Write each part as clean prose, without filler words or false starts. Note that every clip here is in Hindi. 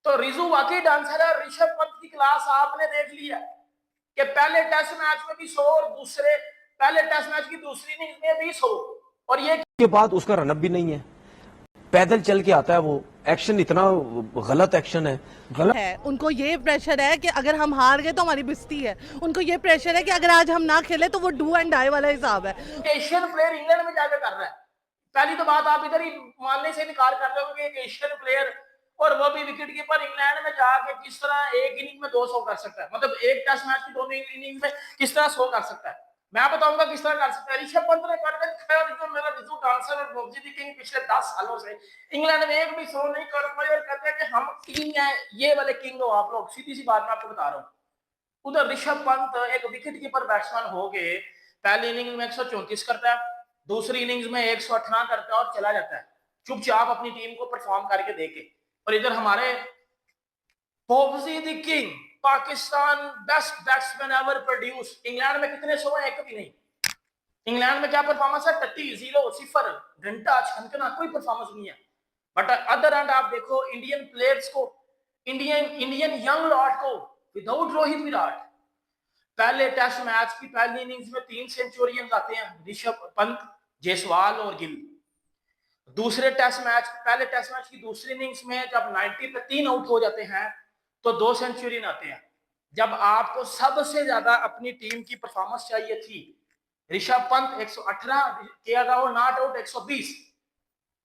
तो रिजू वाकई डांसर है। ऋषभ पंत की क्लास आपने देख लिया कि पहले टेस्ट मैच में भी 100 और दूसरे पहले टेस्ट मैच की दूसरी इनिंग्स में भी 100, और ये के बाद उसका रनअप भी नहीं है, पैदल चल के आता है। वो एक्शन इतना गलत एक्शन है, गलत है। उनको ये प्रेशर है कि अगर हम हार गए तो हमारी बेइज्जती है। उनको ये प्रेशर है कि अगर आज हम ना खेले तो वो डू एंड डाई वाला हिसाब है। एशियन प्लेयर इंग्लैंड में जाकर कर रहा है। पहली तो बात आप इधर ही मानने से इनकार कर रहे हो कि एक एशियन प्लेयर और वो भी विकेट कीपर इंग्लैंड में जाके किस तरह एक इनिंग में 200 कर सकता है, मतलब एक टेस्ट मैच की दोनों इनिंग में किस तरह 100 कर सकता है। मैं बताऊंगा किस तरह कर सकता है। ऋषभ पंत ने कर दिखाया, और जो मेरा रिजू डांसर और मोहम्मद किंग पिछले 10 सालों से इंग्लैंड में एक भी 100 नहीं कर पाए, और कहते हैं कि हम किंग हैं, ये वाले किंग हो आप लोग। सीधी सी बात मैं आपको बता रहा हूँ। उधर ऋषभ पंत एक विकेट कीपर बैट्समैन हो गए, पहली इनिंग में 134 करता है, दूसरी इनिंग्स में 118 करता है और चला जाता है चुपचाप अपनी टीम को परफॉर्म करके देके। और इधर हमारे Mohammad king, Pakistan best batsman ever produce, England में कितने 100 है? एक भी नहीं। इंग्लैंड में क्या परफॉर्मेंस है? 30, 0, घंटा छनकना, कोई परफॉर्मेंस नहीं है। बट अदर एंड आप देखो इंडियन प्लेयर्स को, इंडियन यंग लॉट को, विदाउट रोहित विराट, पहले टेस्ट मैच की पहली इनिंग्स में 3 सेंचुरियन आते हैं ऋषभ पंत, जायसवाल और गिल। दूसरे टेस्ट मैच, पहले टेस्ट मैच की दूसरी इनिंग्स में जब 90 पे 3 आउट हो जाते हैं तो 2 सेंचुरी आते हैं। जब आपको सबसे ज्यादा अपनी टीम की परफॉर्मेंस चाहिए थी, ऋषभ पंत 118 किया था, वो not out 120।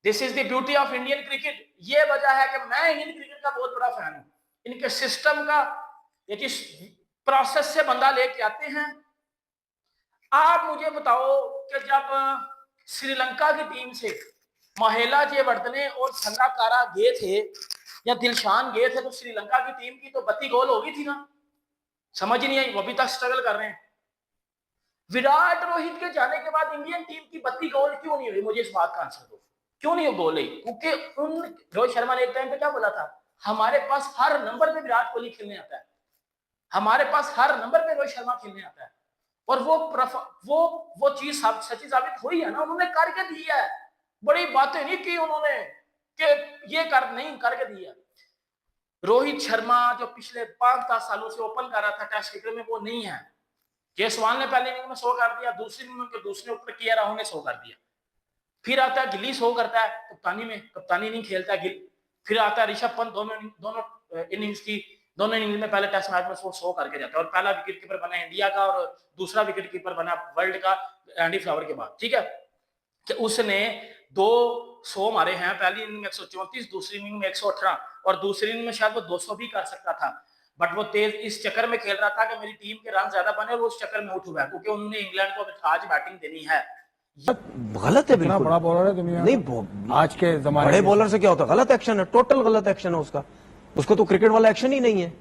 This is the beauty of Indian cricket. ये वजह है कि मैं इंडियन क्रिकेट का बहुत बड़ा फैन हूं, इनके सिस्टम का। ये प्रोसेस से बंदा लेके आते हैं। आप मुझे बताओ कि जब श्रीलंका की टीम से महिला जयवर्धने और संगाकारा गए थे या दिलशान गए थे, तो श्रीलंका की टीम की तो 32 गोल हो गई थी ना। समझ नहीं आई, वो अभी तक स्ट्रगल कर रहे हैं। विराट रोहित के जाने के बाद इंडियन टीम की 32 गोल क्यों नहीं हुई? मुझे इस बात का आंसर दो, क्यों नहीं गोल हुई? क्योंकि रोहित शर्मा ने एक टाइम पे क्या बोला था, हमारे पास हर नंबर पे विराट कोहली खेलने आता है, हमारे पास हर नंबर पे रोहित शर्मा खेलने आता है। और वो चीज सच्ची साबित हुई है ना, उन्होंने करके दी है। बड़ी बातें नहीं की उन्होंने कि ये नहीं करके दिया। रोहित शर्मा जो पिछले 5-10 सालों से ओपन कर रहा था टेस्ट क्रिकेट में, वो नहीं है। जायसवाल ने पहले इनिंग में 100 कर दिया, दूसरी इनिंग में दूसरे ऊपर किया, राहुल ने 100 कर दिया। फिर आता है गिल्ली 100 करता है कप्तानी में, कप्तानी नहीं खेलता गिल। फिर आता है ऋषभ पंत, दोनों इनिंग्स में पहले टेस्ट मैच में 100 करके जाता है, और पहला विकेट कीपर बना इंडिया का और दूसरा विकेट कीपर बना वर्ल्ड का एंडी फ्लावर के बाद। ठीक है कि उसने 200 मारे हैं, पहली इनिंग में 134, दूसरी इनिंग में 118, और दूसरी इनिंग में शायद वो 200 भी कर सकता था। बट वो तेज इस चक्कर में खेल रहा था कि मेरी टीम के रन ज्यादा बने, और वो उस चक्कर में उठ हुआ है, क्योंकि उन्होंने इंग्लैंड को आज बैटिंग देनी है। गलत है, बिल्कुल बड़ा बॉलर है दुनिया नहीं। आज के जमाने बड़े बॉलर से क्या होता है? गलत एक्शन है, टोटल गलत एक्शन है उसको तो क्रिकेट वाला एक्शन ही नहीं है।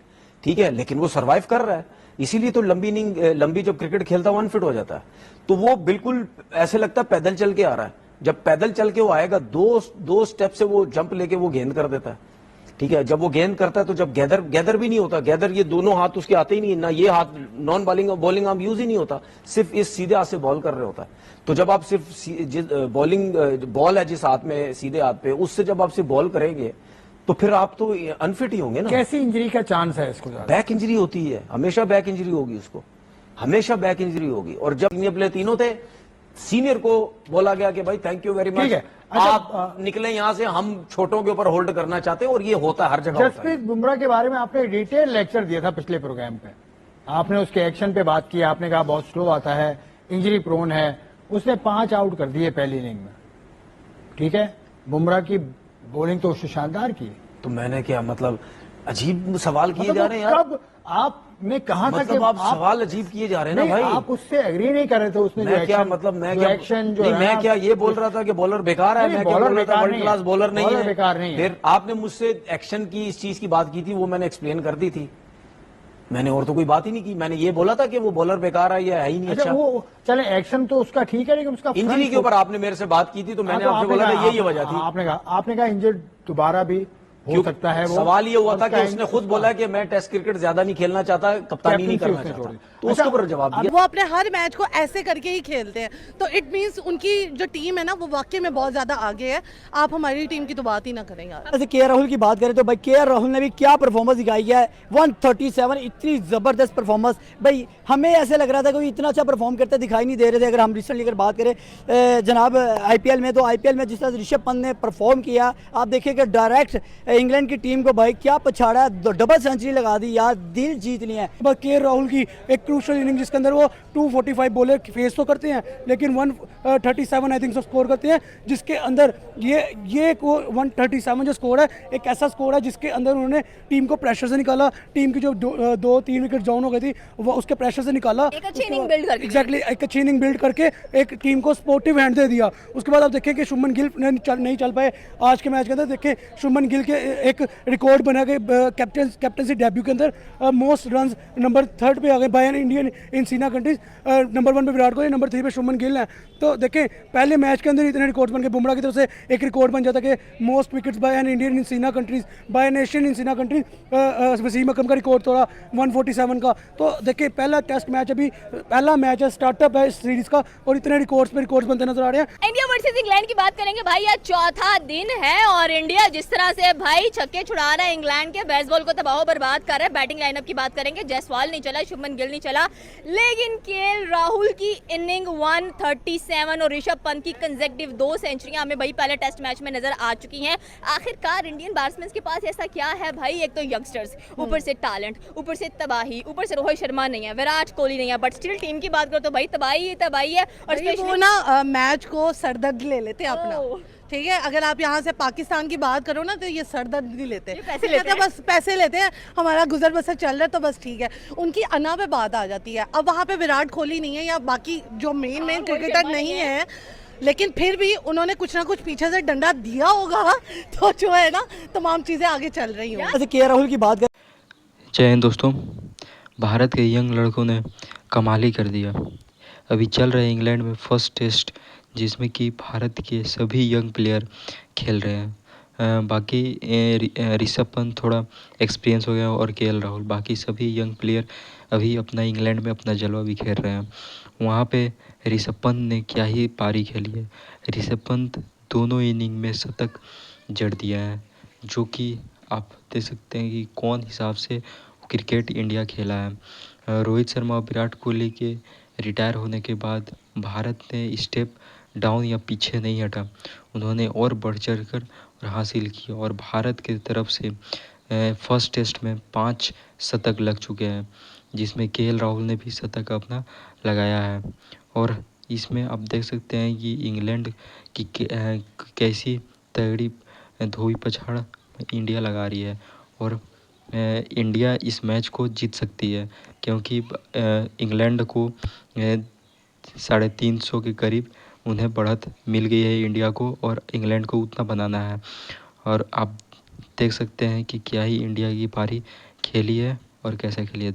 ठीक है, लेकिन वो सरवाइव कर रहा है, इसीलिए तो लंबी जब क्रिकेट खेलता है अनफिट हो जाता है। तो वो बिल्कुल ऐसे लगता है पैदल चल के आ रहा है। जब पैदल चल के वो आएगा, दो स्टेप से वो जंप लेके वो गेंद कर देता है। ठीक है, जब वो गेंद करता है तो जब गैदर भी नहीं होता, गैदर ये दोनों हाथ उसके आते ही नहीं, ना ये हाथ नॉन बॉलिंग आर्म यूज ही नहीं होता, सिर्फ इस सीधे हाथ से बॉल कर रहे होता है। तो जब आप सिर्फ बॉल है जिस हाथ में, सीधे हाथ पे, उससे जब आप सिर्फ बॉल करेंगे तो फिर आप तो अनफिट ही होंगे ना। कैसी इंजरी का चांस है इसको? बैक इंजरी होती है, हमेशा बैक इंजरी होगी उसको, हमेशा बैक इंजरी होगी। और जब ये प्लेयर तीनों थे, सीनियर को बोला गया कि भाई थैंक यू वेरी मच, आप निकले यहां से, हम छोटों के ऊपर होल्ड करना चाहते हैं, और ये होता है हर जगह। जसप्रीत बुमराह के बारे में आपने डिटेल लेक्चर दिया था पिछले प्रोग्राम पे, आपने उसके एक्शन पे बात की, आपने कहा बहुत स्लो आता है, इंजरी प्रोन है। उसने 5 आउट कर दिए पहली इनिंग में। ठीक है, बुमराह की बॉलिंग तो उससे शानदार की। तो मैंने क्या, मतलब अजीब सवाल किए जा रहे हैं यार। कब आपने कहा था कि आप सवाल अजीब किए जा रहे हैं ना भाई। आप उससे एग्री नहीं कर रहे थे। उसने मैं क्या, मतलब मैं क्या एक्शन जो मैं क्या ये बोल रहा था कि बॉलर बेकार है? मैं क्या बोल रहा था वर्ल्ड क्लास बॉलर नहीं है? बेकार नहीं है। फिर आपने मुझसे एक्शन की इस चीज की बात की थी, वो मैंने एक्सप्लेन कर दी थी। मैंने और तो कोई बात ही नहीं की। मैंने ये बोला था कि वो बॉलर बेकार है या है ही नहीं अच्छा। वो चले एक्शन तो उसका ठीक है, लेकिन उसका इंजरी के ऊपर आपने मेरे से बात की थी, तो मैंने आपसे बोला था यही वजह थी। आपने कहा इंजर्ड दोबारा भी हो सकता है वो सवाल ये हुआ था कि उसका उसने खुद बोला कि मैं टेस्ट क्रिकेट ज्यादा नहीं खेलना चाहता, कप्तानी नहीं कैप्टनसी करना उसने चाहता, छोड़ दी। तो उसके ऊपर जवाब दिया। वो अपने हर मैच को ऐसे करके ही खेलते हैं, तो इट मींस उनकी जो टीम है ना वो वाकई में बहुत ज्यादा आगे है। आप हमारी टीम की तो बात ही ना करें यार। जैसे के राहुल की बात करें तो भाई के राहुल ने भी क्या परफॉर्मेंस दिखाई है, 137, इतनी ज़बरदस्त परफॉर्मेंस। भाई हमें ऐसे लग रहा था कि इतना अच्छा परफॉर्म करते दिखाई नहीं दे रहे थे। अगर हम रिसेंटली अगर बात करें जनाब आईपीएल में, तो आईपीएल में जिस तरह ऋषभ पंत ने परफॉर्म किया, आप देखिए कि डायरेक्ट इंग्लैंड की टीम को भाई क्या पछाड़ा, डबल सेंचुरी लगा दी यार, दिल जीत लिया है। के राहुल की एक क्रूशल इनिंग जिसके अंदर वो 245 बॉलर फेस तो करते हैं, लेकिन 137 आई थिंक स्कोर करते हैं, जिसके अंदर ये 137 जो स्कोर है एक ऐसा स्कोर है जिसके अंदर उन्होंने टीम को प्रेशर से निकाला। टीम की जो 2-3 विकेट डाउन हो गई थी वो उसके प्रेशर से निकाला, एक अच्छी इनिंग बिल्ड करके। एग्जैक्टली एक अच्छी इनिंग बिल्ड करके एक टीम को स्पोर्टिव हैंड दे दिया। उसके बाद आप देखें कि शुभमन गिल नहीं चल पाए आज के मैच के अंदर। देखें शुभमन गिल के एक रिकॉर्ड बना के कैप्टनसी डेब्यू के अंदर मोस्ट रन नंबर 3 पे आ गए bye an Indian in SENA countries. Number 1 पे विराट कोहली, नंबर 3 पे शुभमन गिल है। तो देखें पहले मैच के अंदर इतने रिकॉर्ड बन के बुमराह की तरफ से एक रिकॉर्ड बन जाता कि most wickets by an Indian in SENA countries, by an Asian in SENA countries. Wasim अकरम का रिकॉर्ड तोड़ा 147 का। तो देखिए पहला टेस्ट मैच, अभी पहला मैच है, स्टार्टअप है इस सीरीज का, और इतने रिकॉर्ड्स पे रिकॉर्ड्स बनते नजर आ रहे हैं। इंडिया वर्सेस इंग्लैंड की बात करेंगे भाई, आज चौथा दिन है और इंडिया जिस तरह से भाई छक्के छुड़ा रहा है, इंग्लैंड के बेसबॉल को तबाह बर्बाद कर रहा है। बैटिंग लाइनअप की बात करेंगे, जायसवाल नहीं चला, शुभमन गिल नहीं चला, लेकिन केएल राहुल की इनिंग 137 और ऋषभ पंत की कंसेक्टिव 2 सेंचुरियां हमें भाई पहले टेस्ट मैच में नजर आ चुकी हैं। आखिरकार इंडियन बैट्समैन के पास ऐसा क्या है भाई? एक तो यंगस्टर्स, ऊपर से टैलेंट, ऊपर से तबाही, ऊपर से रोहित शर्मा नहीं है, विराट कोहली नहीं है, बट स्टिल टीम की बात करो तो भाई तबाही है। और वो ना मैच को सरदर्द ले लेते हैं अपना, ओह। ठीक है। अगर आप यहाँ से पाकिस्तान की बात करो ना तो ये सरदर्द नहीं लेते, ये पैसे कहते लेते हैं बस पैसे लेते हैं, हमारा गुजर बसर चल रहा है तो बस ठीक है। उनकी अना पे बात आ जाती है। अब वहाँ पे विराट कोहली नहीं है या बाकी जो मेन क्रिकेटर नहीं है, लेकिन फिर भी उन्होंने कुछ ना कुछ पीछे से डंडा दिया होगा, तो जो है ना तमाम चीज़ें आगे चल रही होंगी। जैसे के राहुल की बात करें, जय हिंद दोस्तों। भारत के यंग लड़कों ने कमाल ही कर दिया। अभी चल रहे इंग्लैंड में फर्स्ट टेस्ट, जिसमें कि भारत के सभी यंग प्लेयर खेल रहे हैं। बाकी ऋषभ पंत थोड़ा एक्सपीरियंस हो गया और केएल राहुल, बाकी सभी यंग प्लेयर अभी अपना इंग्लैंड में अपना जलवा बिखेर रहे हैं। वहाँ पे ऋषभ पंत ने क्या ही पारी खेली है। ऋषभ पंत दोनों इनिंग में शतक जड़ दिया है, जो कि आप देख सकते हैं कि कौन हिसाब से क्रिकेट इंडिया खेला है। रोहित शर्मा और विराट कोहली के रिटायर होने के बाद भारत ने स्टेप डाउन या पीछे नहीं हटा, उन्होंने और बढ़ चढ़ कर हासिल किया। और भारत की तरफ से फर्स्ट टेस्ट में 5 शतक लग चुके हैं, जिसमें केएल राहुल ने भी शतक अपना लगाया है। और इसमें आप देख सकते हैं कि इंग्लैंड की कैसी तगड़ी धोबी पछाड़ इंडिया लगा रही है। और इंडिया इस मैच को जीत सकती है, क्योंकि इंग्लैंड को 350 के करीब उन्हें बढ़त मिल गई है इंडिया को, और इंग्लैंड को उतना बनाना है। और आप देख सकते हैं कि क्या ही इंडिया की पारी खेली है और कैसे खेली है।